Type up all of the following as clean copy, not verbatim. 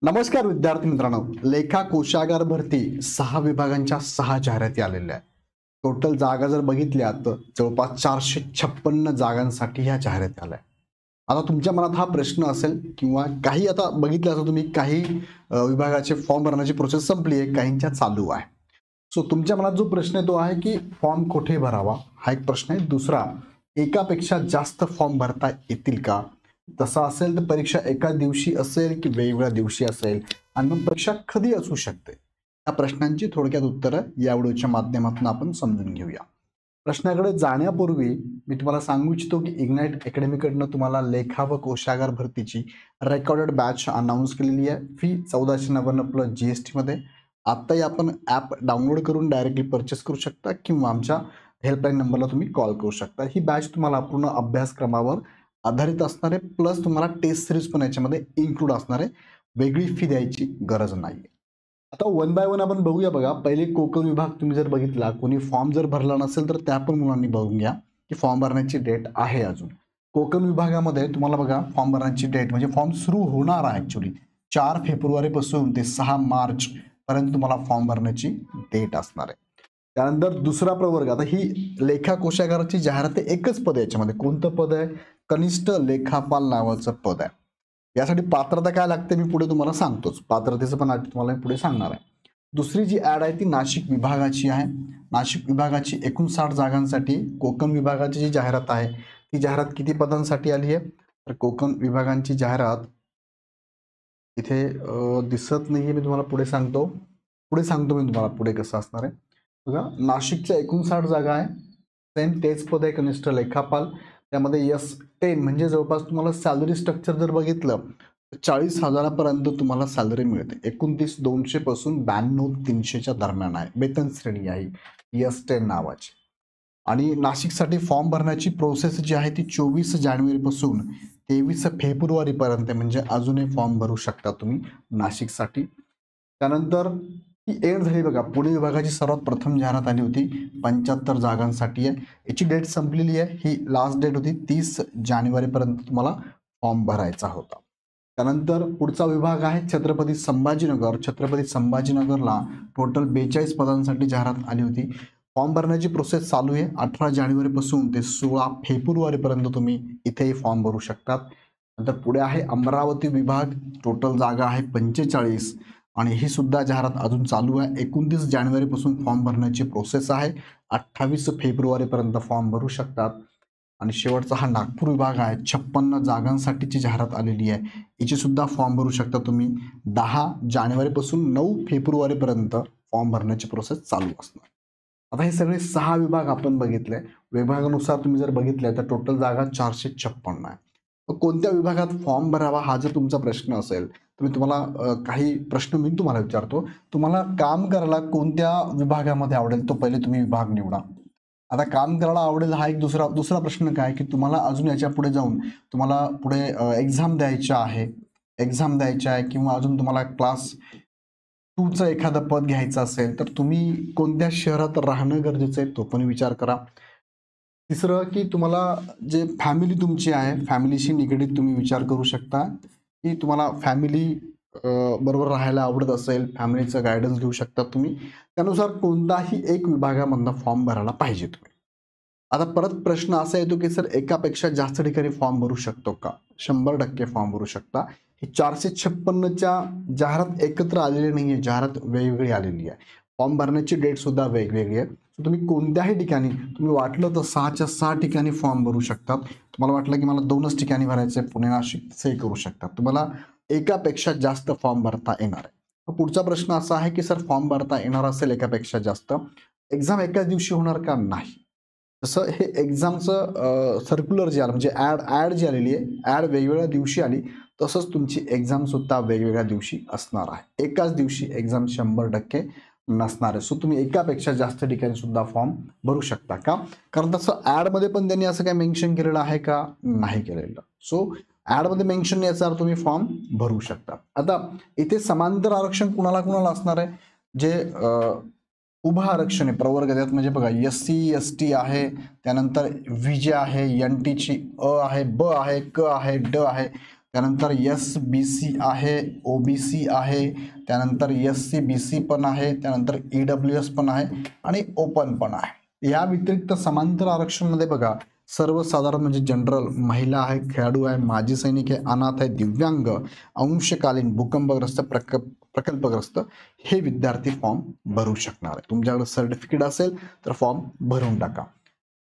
नमस्कार विद्यार्थी मित्रांनो, लेखा कोशागार भरती 6 विभागांच्या 6 जाहिराती आलेल्या आहेत. टोटल जागा जर बघितल्या तर जवळपास 456 जागांसाठी ह्या जाहिराती आल्या. आता तुमच्या मनात हा प्रश्न असेल किंवा काही आता बघितलं असं तुम्ही काही विभागाचे फॉर्म भरण्याची प्रोसेस संपली आहे, काहींच्या चालू आहे. सो तुमच्या मनात जो प्रश्न आहे तो आहे की फॉर्म कुठे भरावा, हा एक प्रश्न आहे. दुसरा, एकापेक्षा जास्त फॉर्म भरता येतील का? तसा असेल तर परीक्षा एका दिवशी असेल की वेगवेगळ्या दिवशी असेल, आणि मग परीक्षा कधी असू शकते, या प्रश्नांची थोडक्यात उत्तरं या व्हिडिओच्या माध्यमातून आपण समजून घेऊया. प्रश्नाकडे जाण्यापूर्वी मी तुम्हाला सांगू इच्छितो की इग्नाइट अकॅडमीकडनं तुम्हाला लेखा व कोशागार भरतीची रेकॉर्डेड बॅच अनाऊन्स केलेली आहे. फी 1499 प्लस GST मध्ये. आत्ताही आपण ॲप डाउनलोड करून डायरेक्टली परचेस करू शकता किंवा आमच्या हेल्पलाईन नंबरला तुम्ही कॉल करू शकता. ही बॅच तुम्हाला पूर्ण अभ्यासक्रमावर आधारित असणार आहे, प्लस तुम्हाला टेस्ट सिरीज पण याच्यामध्ये इन्क्लूड असणार आहे. वेगळी फी द्यायची गरज नाही. आता वन बाय वन आपण बघूया. बघा, पहिले कोकण विभाग तुम्ही जर बघितला, कोणी फॉर्म जर भरला नसेल तर त्या पण मुलांनी बघून घ्या की फॉर्म भरण्याची डेट आहे अजून. कोकण विभागामध्ये तुम्हाला बघा फॉर्म भरण्याची डेट म्हणजे फॉर्म सुरू होणार आहे ॲक्च्युली 4 फेब्रुवारीपासून ते 6 मार्च पर्यंत तुम्हाला फॉर्म भरण्याची डेट असणार आहे. त्यानंतर दुसरा प्रवर्ग, आता ही लेखा कोशागाराची जाहिरात एकच पद आहे याच्यामध्ये. कोणतं पद आहे? कनिष्ठ लेखापाल नावाचं पद आहे. यासाठी पात्रता काय लागते मी पुढे तुम्हाला सांगतोच. पात्रतेचं पण तुम्हाला मी पुढे सांगणार आहे. दुसरी जी ॲड आहे ती नाशिक विभागाची आहे. नाशिक विभागाची 59 जागांसाठी. कोकण विभागाची जी जाहिरात आहे ती जाहिरात किती पदांसाठी आली आहे? तर कोकण विभागांची जाहिरात इथे दिसत नाहीये, मी तुम्हाला पुढे सांगतो. मी तुम्हाला पुढे कसं असणार आहे. बघा, नाशिकच्या 59 जागा आहे. सेम तेच पद आहे कनिष्ठ लेखापाल. त्यामध्ये S10 म्हणजे जवळपास तुम्हाला सॅलरी स्ट्रक्चर जर बघितलं तर 40,000पर्यंत तुम्हाला सॅलरी मिळते. 29,200 पासून 92,300च्या दरम्यान आहे. वेतन श्रेणी आहे S10 नावाची. आणि नाशिकसाठी फॉर्म भरण्याची प्रोसेस जी आहे ती 24 जानेवारीपासून 23 फेब्रुवारीपर्यंत, म्हणजे अजूनही फॉर्म भरू शकता तुम्ही नाशिकसाठी. त्यानंतर ही एंड झाली. बघा, पुणे विभागाची सर्वात प्रथम जाहिरात आली होती 75 जागांसाठी आहे. याची डेट संपलेली आहे. ही लास्ट डेट होती 30 जानेवारीपर्यंत तुम्हाला फॉर्म भरायचा होता. त्यानंतर पुढचा विभाग आहे छत्रपती संभाजीनगर. छत्रपती संभाजीनगरला टोटल 42 पदांसाठी जाहिरात आली होती. फॉर्म भरण्याची प्रोसेस चालू आहे. 18 जानेवारीपासून ते 16 फेब्रुवारीपर्यंत तुम्ही इथेही फॉर्म भरू शकतात. नंतर पुढे आहे अमरावती विभाग. टोटल जागा आहे 45 आणि ही सुद्धा जाहिरात अजून चालू आहे. 29 जानेवारीपासून फॉर्म भरण्याची प्रोसेस आहे. 28 फेब्रुवारीपर्यंत फॉर्म भरू शकतात. आणि शेवटचा हा नागपूर विभाग आहे. 56 जागांसाठीची जाहिरात आलेली आहे. याची सुद्धा फॉर्म भरू शकता तुम्ही. 10 जानेवारीपासून 9 फेब्रुवारीपर्यंत फॉर्म भरण्याची प्रोसेस चालू असणार. आता हे सगळे 6 विभाग आपण बघितले. विभागानुसार तुम्ही जर बघितलं तर टोटल जागा 456 आहे. कोणत्या विभागात फॉर्म भरावा हा जर तुमचा प्रश्न असेल तर मी तुम्हाला काही प्रश्न मी तुम्हाला विचारतो. तुम्हाला काम करायला कोणत्या विभागामध्ये आवडेल तो पहिले तुम्ही विभाग निवडा. आता काम करायला आवडेल हा एक दुसरा प्रश्न काय की तुम्हाला अजून याच्या पुढे जाऊन तुम्हाला पुढे एक्झाम द्यायच्या आहे किंवा अजून तुम्हाला क्लास 2चं एखादं पद घ्यायचं असेल तर तुम्ही कोणत्या शहरात राहणं गरजेचं आहे तो पण विचार करा. तिसरं की तुम्हाला जे फॅमिली तुमची आहे, फॅमिलीशी निगडीत तुम्ही विचार करू शकता की तुम्हाला फॅमिली बरोबर राहायला आवडत असेल, फॅमिलीचं गायडन्स घेऊ शकता तुम्ही. त्यानुसार कोणताही एक विभागामधनं फॉर्म भरायला पाहिजे तुम्ही. आता परत प्रश्न असा येतो की सर एकापेक्षा जास्त ठिकाणी फॉर्म भरू शकतो का? 100% फॉर्म भरू शकता. ही 456च्या जाहिरात एकत्र आलेली नाही आहे, जाहिरात वेगवेगळी आलेली आहे. फॉर्म भरण्याची डेट सुद्धा वेगवेगळी आहे. तुम्ही कोणत्याही ठिकाणी तुम्ही वाटलं तर 6च्या 6 ठिकाणी फॉर्म भरू शकतात. तुम्हाला वाटलं की मला 2च ठिकाणी भरायचं आहे, पुणे नाशिक, तसंही करू शकतात. तुम्हाला एकापेक्षा जास्त फॉर्म भरता येणार आहे. पुढचा प्रश्न असा आहे की सर फॉर्म भरता येणार असेल एकापेक्षा जास्त, एक्झाम एकाच दिवशी होणार का? नाही. तसं हे एक्झामचं सर्क्युलर जे आलं म्हणजे ॲड जी आलेली आहे, ॲड वेगवेगळ्या दिवशी आली, तसंच तुमची एक्झामसुद्धा वेगवेगळ्या दिवशी असणार आहे. एकाच दिवशी एक्झाम 100% नसणार आहे. सो तुम्ही एकापेक्षा जास्त ठिकाणी सुद्धा फॉर्म भरू शकता का? कारण तसं ॲडमध्ये पण त्यांनी असं काय मेन्शन केलेलं आहे का? नाही केलेलं. सो ॲडमध्ये मेन्शन याचा अर्थ तुम्ही फॉर्म भरू शकता. आता इथे समांतर आरक्षण कुणाला असणार आहे? जे उभं आरक्षण आहे प्रवर्ग, त्यात म्हणजे बघा SC ST आहे, त्यानंतर VJ आहे, NTची अ आहे, ब आहे, क आहे, ड आहे, त्यानंतर SBC आहे, OBC आहे, त्यानंतर SC BC पण आहे, त्यानंतर EWS पण आहे आणि ओपन पण आहे. या व्यतिरिक्त समांतर आरक्षणमध्ये बघा सर्वसाधारण म्हणजे जनरल, महिला आहे, खेळाडू आहे, माजी सैनिक आहे, अनाथ आहे, दिव्यांग, अंशकालीन, भूकंपग्रस्त, प्रकल्पग्रस्त हे विद्यार्थी फॉर्म भरू शकणार आहे. तुमच्याकडे सर्टिफिकेट असेल तर फॉर्म भरून टाका.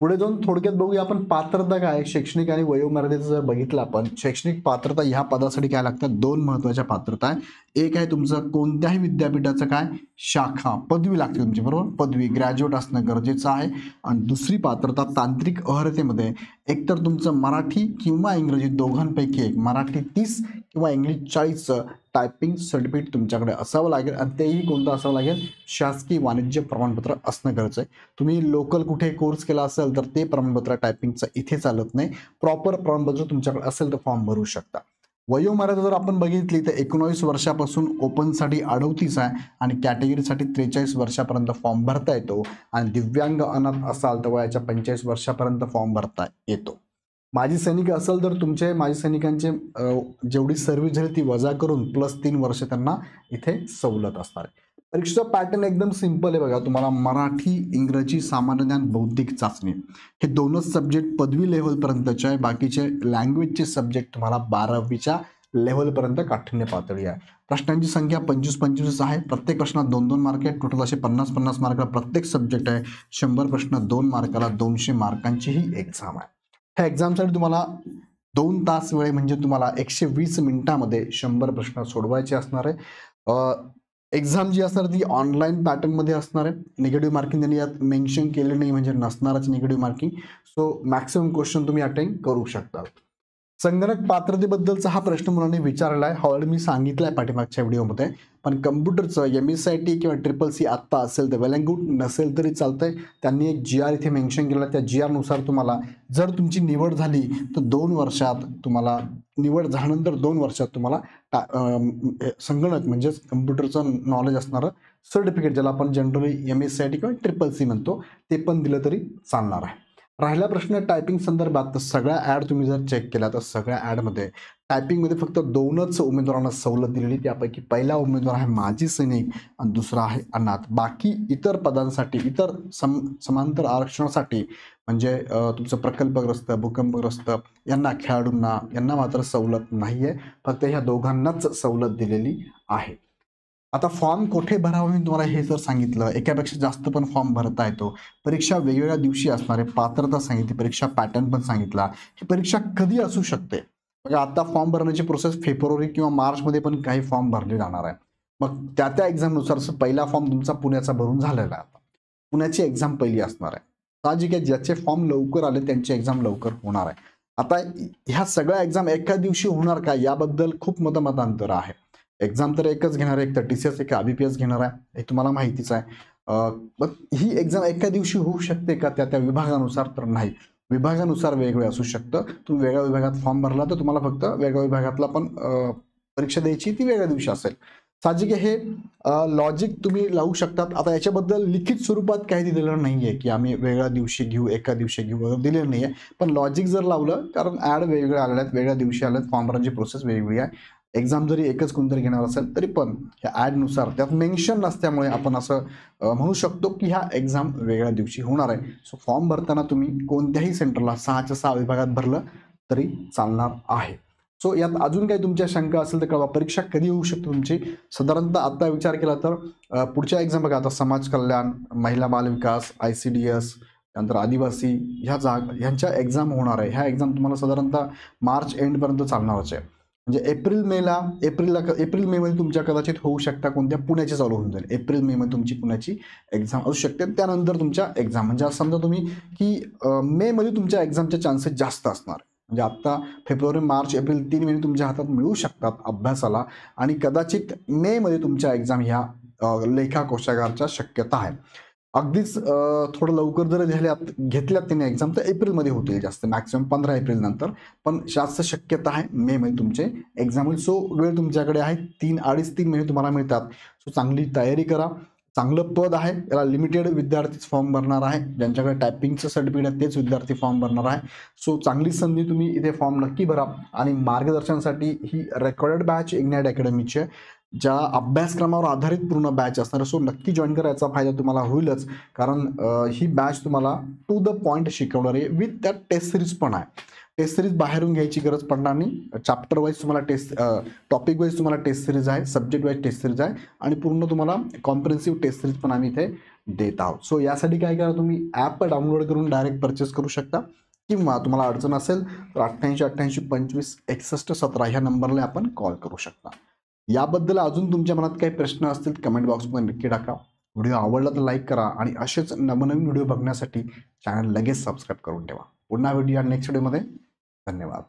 पुढे जाऊन थोडक्यात बघूया आपण पात्रता काय. शैक्षणिक आणि वयोमर्यादेचं जर बघितलं आपण, शैक्षणिक पात्रता ह्या पदासाठी काय लागतात, दोन महत्वाच्या पात्रता आहे. एक आहे तुमचं कोणत्याही विद्यापीठाचं काय शाखा पदवी लागते तुमची, बरोबर, पदवी ग्रॅज्युएट असणं गरजेचं आहे. आणि दुसरी पात्रता तांत्रिक अर्हतेमध्ये एकतर तुमचं मराठी किंवा इंग्रजी दोघांपैकी एक, मराठी 30 किंवा इंग्लिश 40 टायपिंग सर्टिफिकेट तुमच्याकडे असावं लागेल आणि तेही कोणतं असावं लागेल, शासकीय वाणिज्य प्रमाणपत्र असणं गरजेचं आहे. तुम्ही लोकल कुठे कोर्स केला असेल तर ते प्रमाणपत्र टायपिंगचं इथे चालत नाही. प्रॉपर प्रमाणपत्र तुमच्याकडे असेल तर फॉर्म भरू शकता. वयोमर्यादा जर आपण बघितली तर 19 वर्षापासून ओपनसाठी 38 आहे आणि कॅटेगरीसाठी 43 वर्षापर्यंत फॉर्म भरता येतो. आणि दिव्यांग अनाथ असाल तर वयाच्या 45 वर्षापर्यंत फॉर्म भरता येतो. माजी सैनिक असेल तर तुमचे माजी सैनिकांचे जेवढी सर्व्हिस झाली ती वजा करून +3 वर्ष त्यांना इथे सवलत असणार आहे. परीक्षेचा पॅटर्न एकदम सिंपल आहे बघा. तुम्हाला मराठी, इंग्रजी, सामान्य ज्ञान, बौद्धिक चाचणी हे दोनच सब्जेक्ट पदवी लेव्हलपर्यंतचे आहे. बाकीचे लँग्वेजचे सब्जेक्ट तुम्हाला 12वीच्या लेव्हलपर्यंत काठिण्य पातळी आहे. प्रश्नांची संख्या 25-25 आहे. प्रत्येक प्रश्नात 2-2 मार्क आहेत. टोटल असे 50-50 मार्काला प्रत्येक सब्जेक्ट आहे. 100 प्रश्न 2 मार्काला 200 मार्कांची ही एक्झाम आहे. ह्या एक्झामसाठी तुम्हाला 2 तास वेळ म्हणजे तुम्हाला 120 मिनिटांमध्ये 100 प्रश्न सोडवायचे असणार आहे. एक्झाम जी असणार ती ऑनलाईन पॅटर्नमध्ये असणार आहे. निगेटिव्ह मार्किंग त्यांनी यात मेन्शन केले नाही म्हणजे नसणारच negative marking. So maximum question तुम्ही अटेंड करू शकता. संगणक पात्रतेबद्दलचा हा प्रश्न मुलांनी विचारला आहे. ऑलरेडी मी सांगितलं आहे पाठीमागच्या व्हिडिओमध्ये. पण कम्प्युटरचं MSIT किंवा CCC आत्ता असेल तर वेल अँड गुड, नसेल तरी चालतंय. त्यांनी एक GR इथे मेन्शन केला. त्या GR नुसार तुम्हाला जर तुमची निवड झाली तर 2 वर्षात तुम्हाला, निवड झाल्यानंतर 2 वर्षात तुम्हाला संगणक म्हणजेच कम्प्युटरचं नॉलेज असणारं सर्टिफिकेट, ज्याला आपण जनरली MSIT किंवा CCC म्हणतो, ते पण दिलं तरी चालणार आहे. राहिला प्रश्न टायपिंग संदर्भात, तर सगळ्या ॲड तुम्ही जर चेक केला तर सगळ्या ॲडमध्ये टायपिंगमध्ये फक्त 2च उमेदवारांना सवलत दिलेली. त्यापैकी पहिला उमेदवार आहे माजी सैनिक आणि दुसरा आहे अनाथ. बाकी इतर पदांसाठी, इतर समांतर आरक्षणासाठी म्हणजे तुमचं प्रकल्पग्रस्त, भूकंपग्रस्त यांना, खेळाडूंना यांना मात्र सवलत नाही आहे. फक्त ह्या दोघांनाच सवलत दिलेली आहे. आता फॉर्म कुठे भरावा मी तुम्हाला हे जर सांगितलं, एकापेक्षा जास्त पण फॉर्म भरता येतो. परीक्षा वेगवेगळ्या दिवशी असणार आहे. पात्रता सांगितली, परीक्षा पॅटर्न पण सांगितला. ही परीक्षा कधी असू शकते बघा. आता फॉर्म भरण्याची प्रोसेस फेब्रुवारी किंवा मार्चमध्ये पण काही फॉर्म भरले जाणार आहे. मग त्या एक्झामनुसार पहिला फॉर्म तुमचा पुण्याचा भरून झालेला आहे. आता पुण्याची एक्झाम पहिली असणार आहे. साहजिक आहे, ज्याचे फॉर्म लवकर आले त्यांची एक्झाम लवकर होणार आहे. आता ह्या सगळ्या एक्झाम एका दिवशी होणार का याबद्दल खूप मतांतर आहे. एक्झाम तर एकच घेणार आहे, एक तर TCS एक IBPS घेणार आहे, हे तुम्हाला माहितीच आहे. मग ही एक्झाम एका दिवशी होऊ शकते का त्या विभागानुसार, तर नाही. विभागानुसार वेगवेगळं असू शकतं. तुम्ही वेगळ्या विभागात फॉर्म भरला तर तुम्हाला फक्त वेगळ्या विभागातला पण परीक्षा द्यायची ती वेगळ्या दिवशी असेल. साहजिक हे लॉजिक तुम्ही लावू शकतात. आता याच्याबद्दल लिखित स्वरूपात काही दिलेलं नाही आहे की आम्ही वेगळ्या दिवशी घेऊ, एका दिवशी घेऊ वगैरे दिलेलं नाही आहे. पण लॉजिक जर लावलं, कारण ॲड वेगवेगळ्या आलेल्या आहेत, वेगळ्या दिवशी आल्यात, फॉर्म भरण्याची प्रोसेस वेगवेगळी आहे. एक्झाम जरी एकच कोणतरी घेणार असेल तरी पण ह्या ॲडनुसार त्यात मेन्शन नसल्यामुळे आपण असं म्हणू शकतो की ह्या एक्झाम वेगळ्या दिवशी होणार आहे. सो फॉर्म भरताना तुम्ही कोणत्याही सेंटरला 6च्या 6 विभागात भरलं तरी चालणार आहे. सो यात अजून काही तुमच्या शंका असेल तर कळवा. परीक्षा कधी होऊ शकते तुमची, साधारणतः आता विचार केला तर पुढच्या एक्झाम बघा. आता समाज कल्याण, महिला बालविकास, ICDS, त्यानंतर आदिवासी ह्यांच्या एक्झाम होणार आहे. ह्या एक्झाम तुम्हाला साधारणतः मार्च एंडपर्यंत चालणारच आहे. म्हणजे एप्रिल मे मध्ये तुमच्या कदाचित होऊ शकता कोणत्या, पुण्याची चालू होऊन जाईल. एप्रिल मे मध्ये तुमची पुण्याची एक्झाम असू शकते. त्यानंतर तुमच्या एक्झाम म्हणजे असं समजा तुम्ही की मे मध्ये तुमच्या एक्झामचे चान्सेस जास्त असणार. म्हणजे आता फेब्रुवारी, मार्च, एप्रिल 3 महिने तुमच्या हातात मिळू शकतात अभ्यासाला आणि कदाचित मे मध्ये तुमच्या एक्झाम ह्या लेखा कोशागारच्या शक्यता आहे. अगदीच थोडं लवकर जर घेतल्यात त्यांनी एक्झाम तर एप्रिलमध्ये होतील जास्त, मॅक्सिमम 15 एप्रिल नंतर. पण जास्त शक्यता आहे मे मध्ये तुमचे एक्झाम होईल. सो वेळ तुमच्याकडे आहे, 3 महिने तुम्हाला मिळतात. सो चांगली तयारी करा, चांगलं पद आहे, याला लिमिटेड विद्यार्थीच फॉर्म भरणार आहे. ज्यांच्याकडे टायपिंगचं सर्टिफिकेट आहे तेच विद्यार्थी फॉर्म भरणार आहे. सो चांगली संधी, तुम्ही इथे फॉर्म नक्की भरा. आणि मार्गदर्शनासाठी ही रेकॉर्डेड बॅच इग्नाइट अकॅडमीची आहे, ज्या अभ्यासक्रमावर आधारित पूर्ण बॅच असणार. सो नक्की जॉईन करा, याचा फायदा तुम्हाला होईलच. कारण ही बॅच तुम्हाला टू द पॉईंट शिकवणार आहे, विथ त्या टेस्ट सिरीज पण आहे. टेस्ट सिरीज बाहेरून घ्यायची गरज पडणार नाही. चॅप्टर वाईज तुम्हाला टेस्ट, टॉपिक वाईज तुम्हाला टेस्ट सिरीज आहे, सब्जेक्ट वाईज टेस्ट सिरीज आहे, आणि पूर्ण तुम्हाला कॉम्प्रिहेन्सिव्ह टेस्ट सिरीज पण आम्ही इथे देत आहोत. सो यासाठी काय करा, तुम्ही ॲप डाउनलोड करून डायरेक्ट परचेस करू शकता, किंवा तुम्हाला अडचण असेल तर 88-88-25-61-17 ह्या नंबरला आपण कॉल करू शकता. याबद्दल अजून तुमच्या मनात काही प्रश्न असतील कमेंट बॉक्समध्ये नक्की टाका. व्हिडिओ आवडला तर लाईक करा, आणि असेच नवनवीन व्हिडिओ बघण्यासाठी चॅनल लगेच सबस्क्राईब करून ठेवा. पुन्हा भेटूया नेक्स्ट व्हिडिओमध्ये. धन्यवाद.